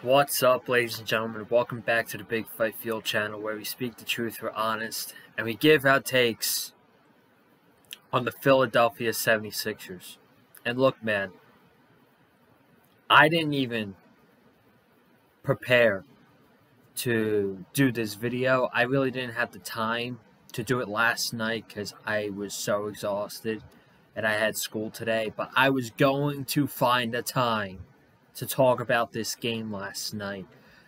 What's up, ladies and gentlemen? Welcome back to the Big Fight Field channel, where we speak the truth, we're honest, and we give our takes on the Philadelphia 76ers. And look, man, I didn't even prepare to do this video. I really didn't have the time to do it last night because I was so exhausted and I had school today. But I was going to find a time to talk about this game last night.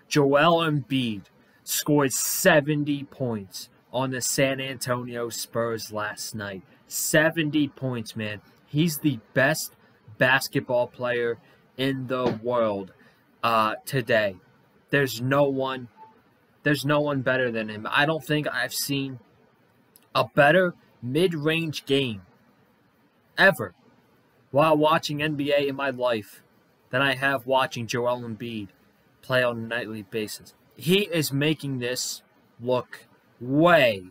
Joel Embiid scored 70 points on the San Antonio Spurs last night. 70 points, man. He's the best basketball player in the world today. There's no one better than him. I don't think I've seen a better mid-range game ever while watching NBA in my life than I have watching Joel Embiid play on a nightly basis. He is making this look way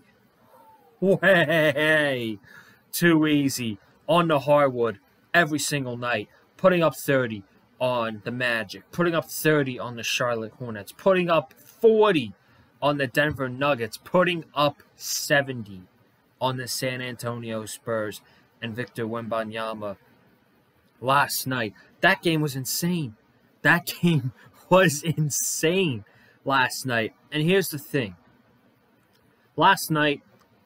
too easy on the hardwood every single night, putting up 30 on the Magic, putting up 30 on the Charlotte Hornets, putting up 40 on the Denver Nuggets, putting up 70 on the San Antonio Spurs and Victor Wembanyama last night. That game was insane. That game was insane last night. And here's the thing. Last night,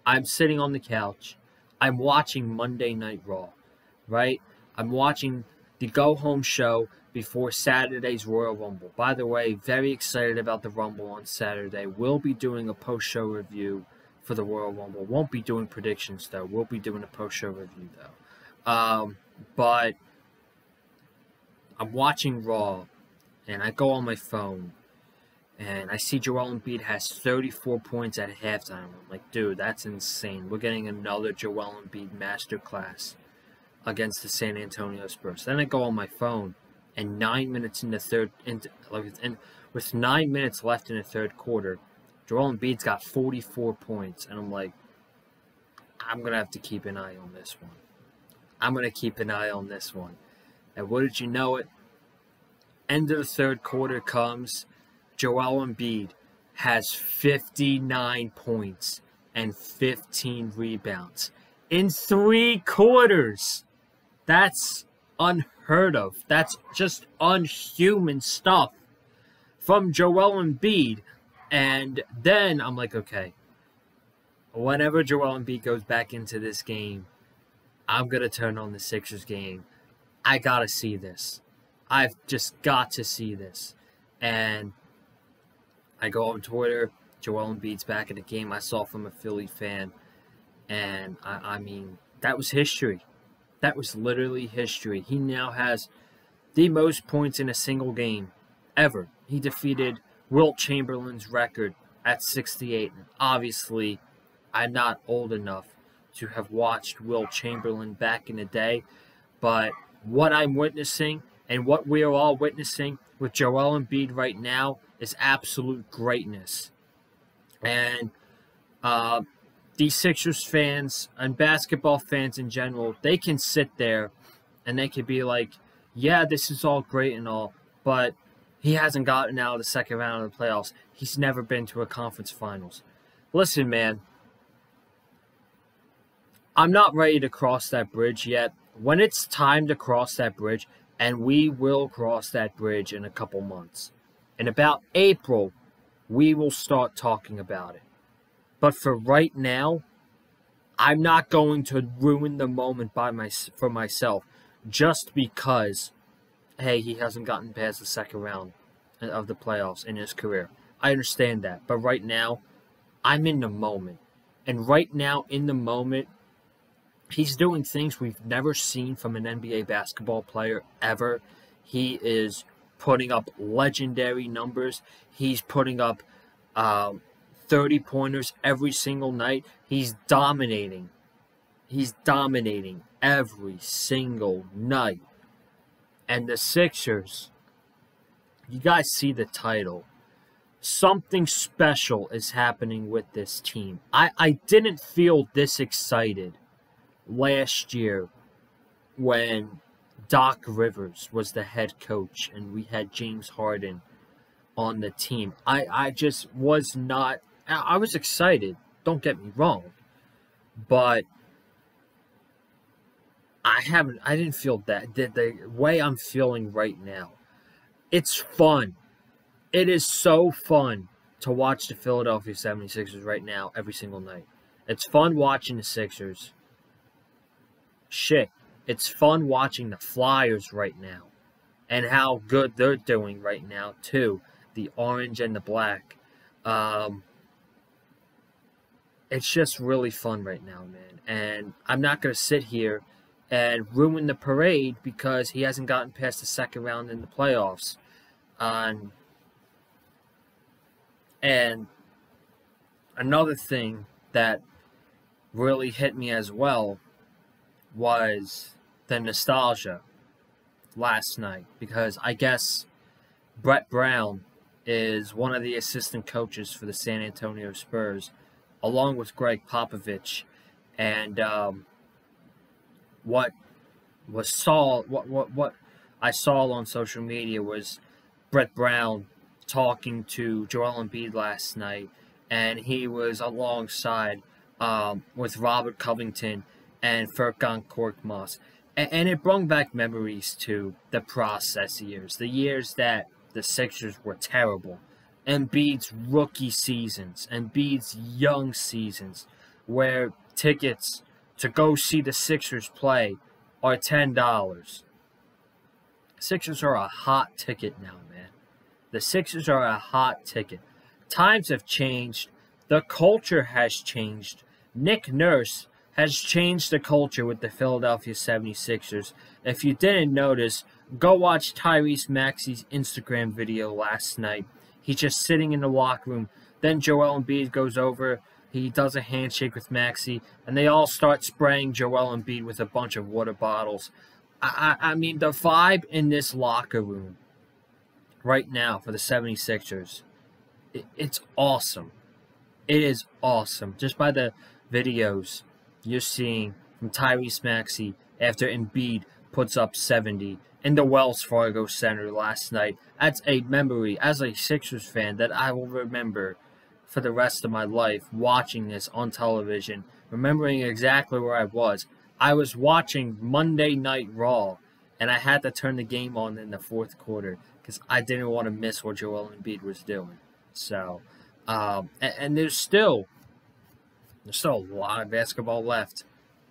I'm sitting on the couch. I'm watching Monday Night Raw, right? I'm watching the go-home show before Saturday's Royal Rumble. By the way, very excited about the Rumble on Saturday. We'll be doing a post-show review for the Royal Rumble. Won't be doing predictions, though. We'll be doing a post-show review, though. But I'm watching Raw, and I go on my phone, and I see Joel Embiid has 34 points at halftime. I'm like, dude, that's insane. We're getting another Joel Embiid masterclass against the San Antonio Spurs. Then I go on my phone, and 9 minutes in the third, with 9 minutes left in the third quarter, Joel Embiid's got 44 points, and I'm like, I'm going to have to keep an eye on this one. And wouldn't you know it, end of the third quarter comes, Joel Embiid has 59 points and 15 rebounds in 3 quarters. That's unheard of. That's just unhuman stuff from Joel Embiid. And then I'm like, okay, whenever Joel Embiid goes back into this game, I'm going to turn on the Sixers game. I got to see this. I've just got to see this. And I go on Twitter. Joel Embiid's back in the game. I saw from a Philly fan. And, I mean, that was history. That was literally history. He now has the most points in a single game ever. He defeated Wilt Chamberlain's record at 68. And obviously, I'm not old enough to have watched Wilt Chamberlain back in the day. But what I'm witnessing and what we are all witnessing with Joel Embiid right now is absolute greatness. And these Sixers fans and basketball fans in general, they can sit there and they can be like, yeah, this is all great and all, but he hasn't gotten out of the second round of the playoffs. He's never been to a conference finals. Listen, man, I'm not ready to cross that bridge yet. When it's time to cross that bridge, and we will cross that bridge in a couple months, in about April, we will start talking about it. But for right now, I'm not going to ruin the moment for myself just because, hey, he hasn't gotten past the second round of the playoffs in his career. I understand that. But right now, I'm in the moment. And right now, in the moment, he's doing things we've never seen from an NBA basketball player ever. He is putting up legendary numbers. He's putting up 30-pointers every single night. He's dominating. He's dominating every single night. And the Sixers, you guys see the title. Something special is happening with this team. I didn't feel this excited last year when Doc Rivers was the head coach and we had James Harden on the team. I just was not. I was excited. Don't get me wrong, but I didn't feel that the way I'm feeling right now. It's fun. It is so fun to watch the Philadelphia 76ers right now every single night. It's fun watching the Sixers. Shit, it's fun watching the Flyers right now and how good they're doing right now too. The orange and the black. It's just really fun right now, man. And I'm not going to sit here and ruin the parade because he hasn't gotten past the second round in the playoffs. And another thing that really hit me as well was the nostalgia last night, because I guess Brett Brown is one of the assistant coaches for the San Antonio Spurs, along with Greg Popovich, and what I saw on social media was Brett Brown talking to Joel Embiid last night, and he was alongside with Robert Covington and Furkan Korkmaz. And it brought back memories to the process years, the years that the Sixers were terrible. Embiid's rookie seasons, Embiid's young seasons, where tickets to go see the Sixers play are $10. Sixers are a hot ticket now, man. The Sixers are a hot ticket. Times have changed. The culture has changed. Nick Nurse has changed the culture with the Philadelphia 76ers. If you didn't notice, go watch Tyrese Maxey's Instagram video last night. He's just sitting in the locker room. Then Joel Embiid goes over. He does a handshake with Maxey, and they all start spraying Joel Embiid with a bunch of water bottles. I mean, the vibe in this locker room right now for the 76ers, it's awesome. It is awesome. Just by the videos you're seeing from Tyrese Maxey after Embiid puts up 70 in the Wells Fargo Center last night. That's a memory as a Sixers fan that I will remember for the rest of my life, watching this on television, remembering exactly where I was. I was watching Monday Night Raw, and I had to turn the game on in the fourth quarter because I didn't want to miss what Joel Embiid was doing. So, and there's still a lot of basketball left.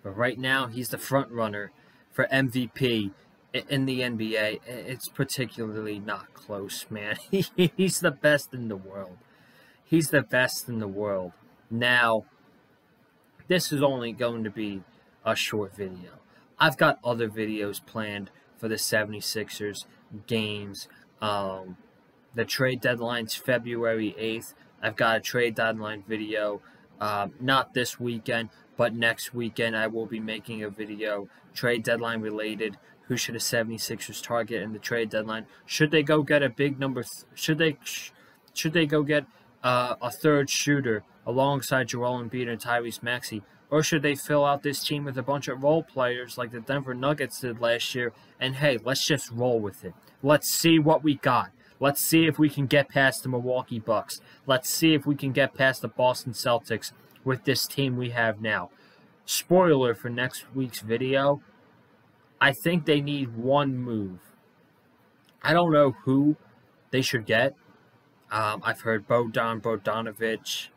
But right now, he's the front runner for MVP in the NBA. It's particularly not close, man. He's the best in the world. He's the best in the world. Now, this is only going to be a short video. I've got other videos planned for the 76ers games. The trade deadline's February 8th. I've got a trade deadline video. Not this weekend, but next weekend I will be making a video, trade deadline related. Who should the 76ers target in the trade deadline? Should they go get a big number? Should they go get a third shooter alongside Joel Embiid and Tyrese Maxey? Or should they fill out this team with a bunch of role players like the Denver Nuggets did last year? And hey, let's just roll with it. Let's see what we got. Let's see if we can get past the Milwaukee Bucks. Let's see if we can get past the Boston Celtics with this team we have now. Spoiler for next week's video, I think they need one move. I don't know who they should get. I've heard Bogdanovich.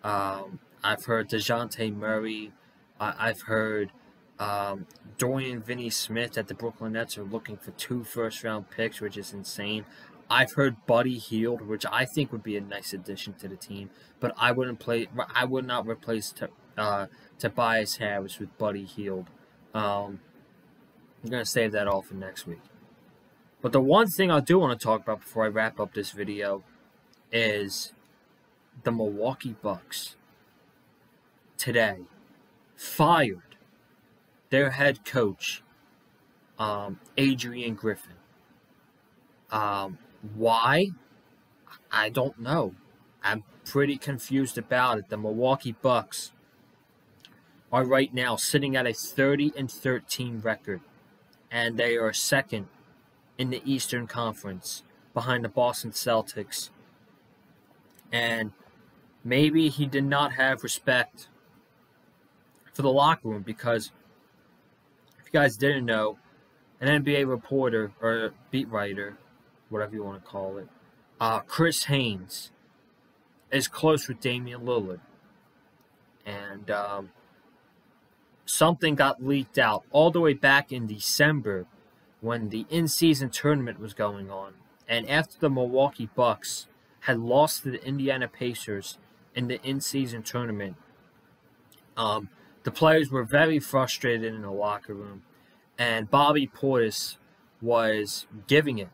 I've heard DeJounte Murray. I've heard Dorian Finney-Smith that the Brooklyn Nets are looking for 2 first-round picks, which is insane. I've heard Buddy Hield, which I think would be a nice addition to the team, but I would not replace Tobias Harris with Buddy Hield. I'm gonna save that all for next week. But the one thing I do want to talk about before I wrap up this video is the Milwaukee Bucks today fired their head coach, Adrian Griffin. Why? I don't know. I'm pretty confused about it. The Milwaukee Bucks are right now sitting at a 30-13 record, and they are second in the Eastern Conference behind the Boston Celtics And maybe he did not have respect for the locker room because, if you guys didn't know, an NBA reporter or beat writer, whatever you want to call it, Chris Haynes, is close with Damian Lillard. And something got leaked out all the way back in December when the in-season tournament was going on. And after the Milwaukee Bucks had lost to the Indiana Pacers in the in-season tournament, the players were very frustrated in the locker room. And Bobby Portis was giving it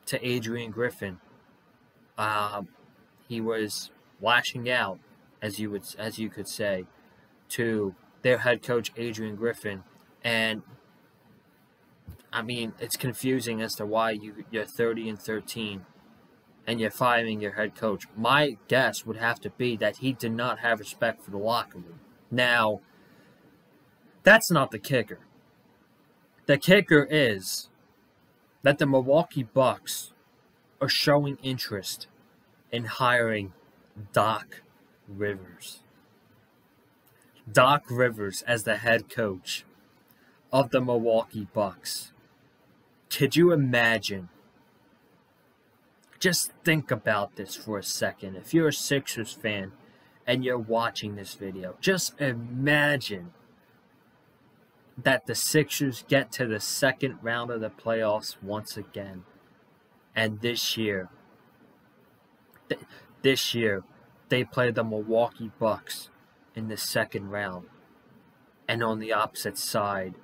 to Adrian Griffin. He was lashing out, as you could say, to their head coach Adrian Griffin. And I mean, it's confusing as to why you're 30-13 and you're firing your head coach. My guess would have to be that he did not have respect for the locker room. Now, that's not the kicker. The kicker is that the Milwaukee Bucks are showing interest in hiring Doc Rivers. Doc Rivers as the head coach of the Milwaukee Bucks. Could you imagine? Just think about this for a second. If you're a Sixers fan and you're watching this video, just imagine that the Sixers get to the second round of the playoffs once again. And this year, they play the Milwaukee Bucks in the second round. And on the opposite side,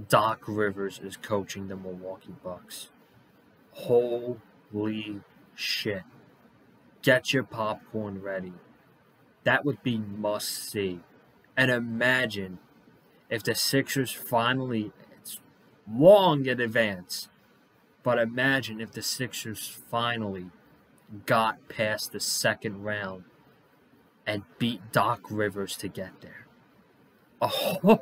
Doc Rivers is coaching the Milwaukee Bucks. Holy shit. Get your popcorn ready. That would be must-see. And imagine if the Sixers finally, it's long in advance, but imagine if the Sixers finally got past the second round and beat Doc Rivers to get there. Oh,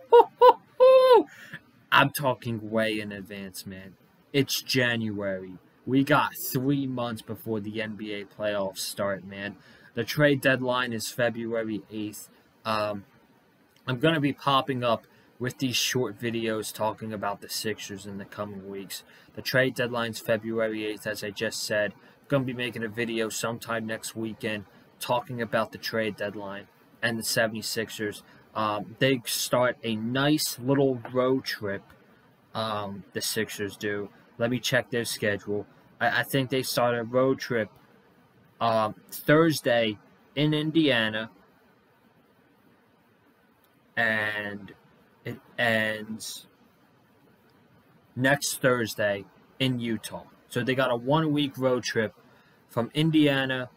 I'm talking way in advance, man. It's January. We got 3 months before the NBA playoffs start, man. The trade deadline is February 8th. I'm going to be popping up with these short videos talking about the Sixers in the coming weeks. The trade deadline's February 8th, as I just said. I'm going to be making a video sometime next weekend talking about the trade deadline and the 76ers. They start a nice little road trip, the Sixers do. Let me check their schedule. I think they start a road trip Thursday in Indiana, and it ends next Thursday in Utah. So they got a 1-week road trip from Indiana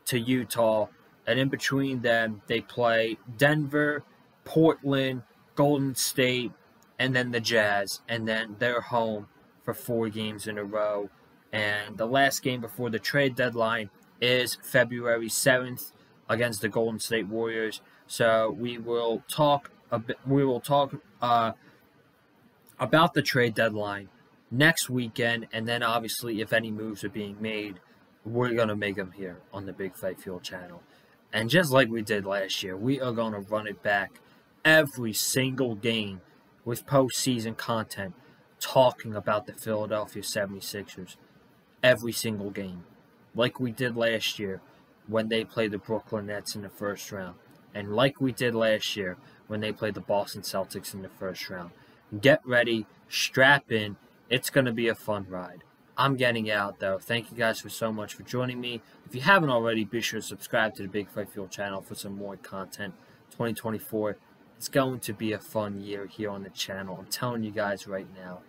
to Utah, and in between them they play Denver, Portland, Golden State, and then the Jazz, and then they're home for 4 games in a row. And the last game before the trade deadline is February 7th against the Golden State Warriors. So we will talk about the trade deadline next weekend, and then obviously if any moves are being made, we're going to make them here on the Big Fight Fuel channel. And just like we did last year, we are going to run it back every single game with postseason content talking about the Philadelphia 76ers every single game, like we did last year when they played the Brooklyn Nets in the first round, and like we did last year when they played the Boston Celtics in the first round. Get ready, strap in, it's going to be a fun ride. I'm getting out, though. Thank you guys so much for joining me. If you haven't already, be sure to subscribe to the Big Fight Fuel channel for some more content. 2024, it's going to be a fun year here on the channel. I'm telling you guys right now,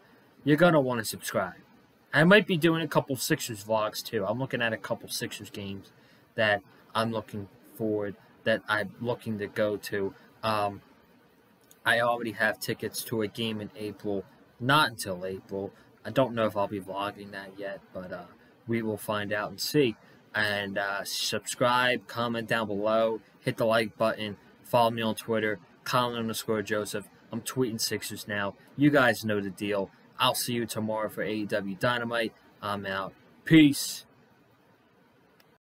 you're going to want to subscribe. I might be doing a couple Sixers vlogs, too. I'm looking at a couple Sixers games that I'm looking forward, that I'm looking to go to. I already have tickets to a game in April. Not until April. I don't know if I'll be vlogging that yet, but we will find out and see. And subscribe, comment down below, hit the like button, follow me on Twitter, Colin_Joseph. I'm tweeting Sixers now. You guys know the deal. I'll see you tomorrow for AEW Dynamite. I'm out. Peace.